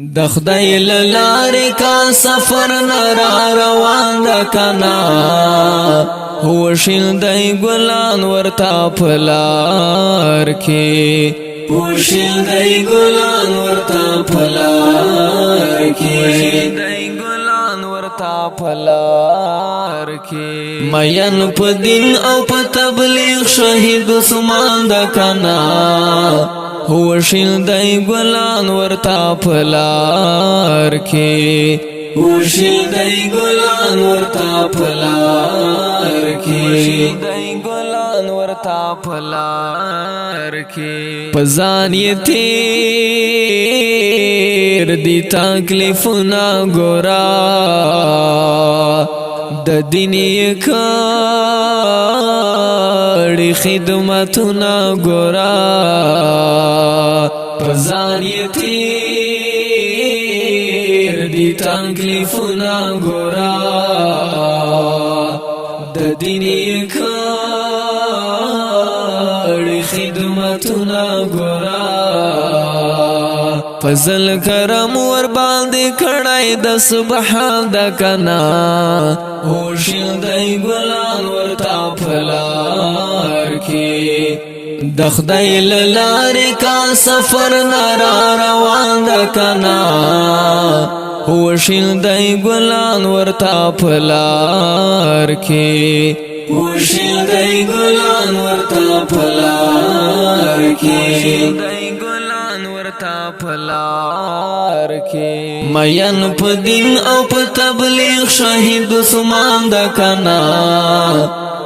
د خدای للارې کا سفر نرا روان د کنا هو شیل دای ګلان ورتا پلار کې هو شیل دای ګلان ورتا پلار کې دای ګلان ورتا پلار کې مین په دین او په تبلیغ شهید عثمان د کنا هو شیل دای ګلان ورتا پلار کې هو شیل دای ګلان ورتا پلار کې دای ګلان ورتا پلار کې پزان یې تیر دی تکلیفونه ګورا د دیني کړي خدمتونه ګورا پزان یې تیر دی تکلیفونه ګورا د دیني کړي خدمتونه ګورا فضل کرم ور باندې کړای د سبحان د کنا هو شیل دای ګلان ورتا پلار کې د خدای للارې کا سفر نرا روان د کنا هو شیل دای ګلان ورتا پلار کې هو شیل دای ګلان ورتا پلار کې ورتا پلار کې مین په دین او په تبلیغ شهید عثمان د کنا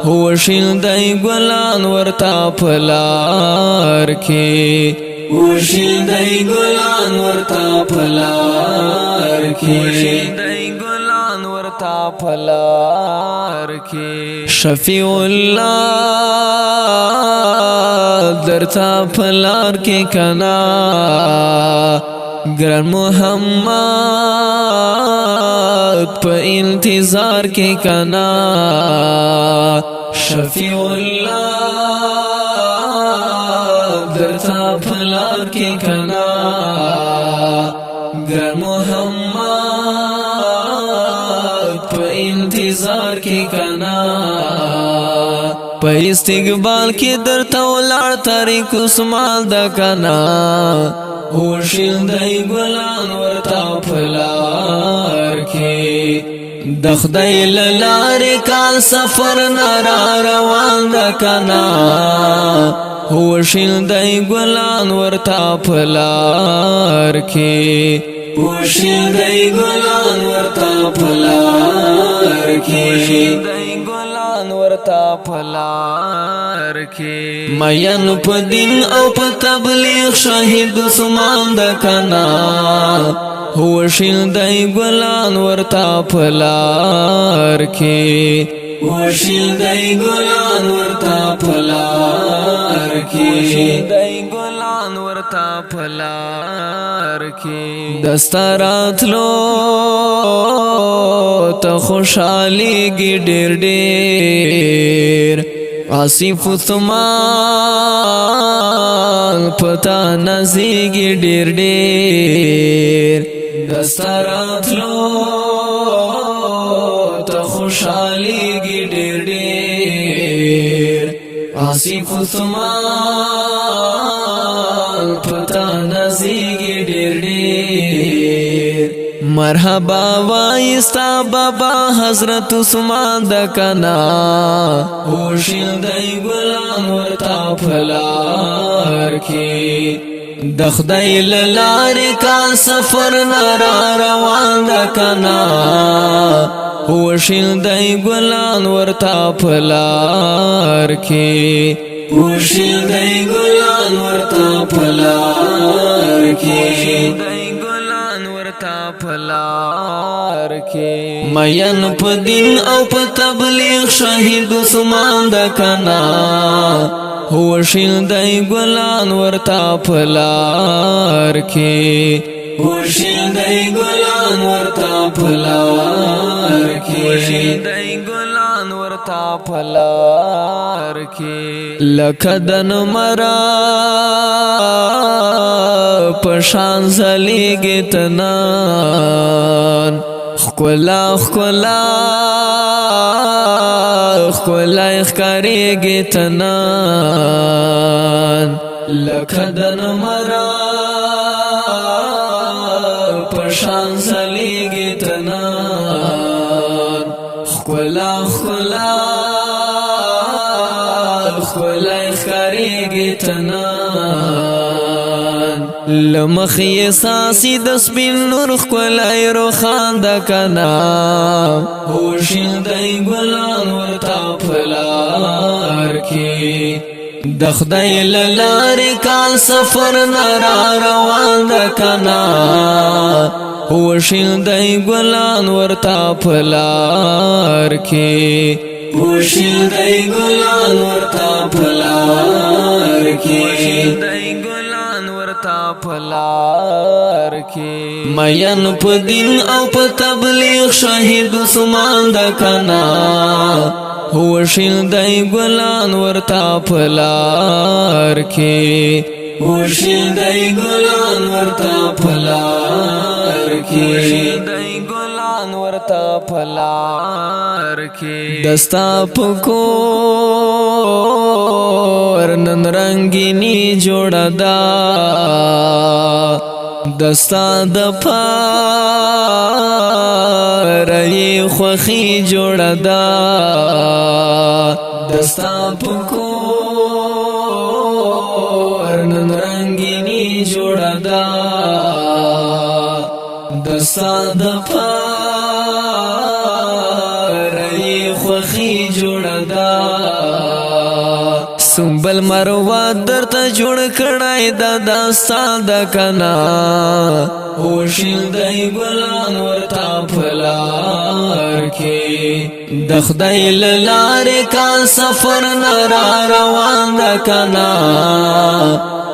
هو شیل دای ګلان ورتا پلار کې هو شیل دای ګلان ورتا پلار کې دای ګلان ورتا پلار کې شفیع الله درتا پلار کې کنا ګران محمد په انتظار کې کنا شفیع الله درتا پلار کې کنا ګران محمد په انتظار کې کنا په استقبال کې درته ولاړ طریق عثمان د کنا هو شیل دای ګلان ورتا پلار کې د خدای للارې کا سفر نرا روان د کنا هو شیل دای ګلان ورتا پلار کې هو شیل دای ګلان ورتا پلار کې ورتا پلار کې مین په دین او په تبلیغ شهید عثمان د کنا هو شیل دای ګلان ورتا پلار کې هو شیل دای ګلان ورتا پلار کې دای ګلان ورتا پلار کې دستاراتلو ته خوشالي ګډ ډېر آصف عثمان پتا نزیږي ډېر ډېر دستاراتلو ته خوشالي ګډ ډېر آصف عثمان پتا نزیږي ډېر ډېر مرحبا وایستا بابا حضرت عثمان د کنا هو شیل دای ګلان ورتا پلار کې د خدای للارې کا سفر نرا روان د کنا هو شیل دای ګلان ورتا پلار کې هو شیل دای ګلان ورتا پلار کې پلار کې مین په دین او په تبلیغ شهید عثمان د کنا هو شیل دای ګلان ورتا پلار کې وشیندای ګلان ورتا پلار کې وشیندای ګلان ورتا پلار کې لکه د نمرا پشان زلیږي تنان خکولا خکولا خکولا ښکاریږي تنان لکه د نمرا پشان زلیږي تنان خکولا خکولا خکولا ښکاریږي تنان لمخی ساسی د سپین نور ښکلی روښان ده کنا وشیندای ګلان ورته په لار کې د خدای له لارې کال سفر نه را روان ده کنا وشیندای ګلان ورته په لار کې وشیندای ګلان ورته په لار کې پلار کې مین په دین او په تبلیغ شهید عثمان د کنا وشیندای ګلان ورته پلار کې وشیندای ګلان ورته پلار کې وشیندای ګلان ورته پلار کې دستا پکور نن رنگینی جوړه دا دستا د پاره خوخي جوړه دا دستا پکور نن رنگینی جوړه دا دستا د پاره خوخي جوړه دا سنبل مروا درته جوړ کړای دا داستان د کنا وشیندای ګلان ورته پلار کې د خدای له لارې کال سفر نه را روان د کنا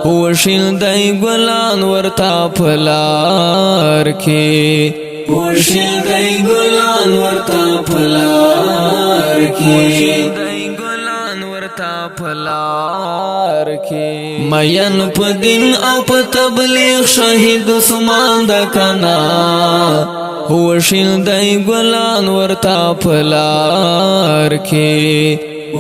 وشیندای ګلان ورته پلار کې وشیندای ګلان ورته پلار کې پلار کې مین په دین او په تبلیغ شهید عثمان د کنا وشیندای ګلان ورته پلار کې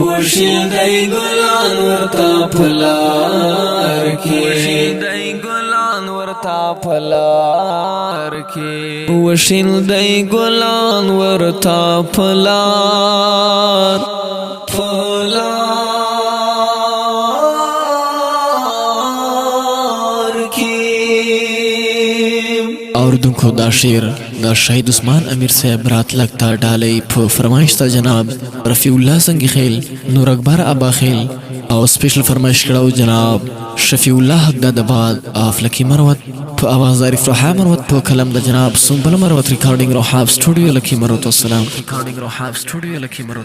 وشیندای ګلان ورته پلار کې وشیندای ګلان ورته پلار کې وشیندای ګلان ورته پلار اوردونکو دا شعر دا شهید عثمان امیر صاحب راتلک تا ډالۍ په فرمایش ته جناب رفیع الله سنگی خیل نور اکبر ابا خیل او سپیشل فرمایش کړو جناب شفیع الله حقدادباد افلکی مروت په आवाज عارف روحا مروت په کلم د جناب سنبل مروت ریکارډینګ روحاب سټوډیو لکی مروت. السلام ریکارډینګ روحاب سټوډیو لکی مروت.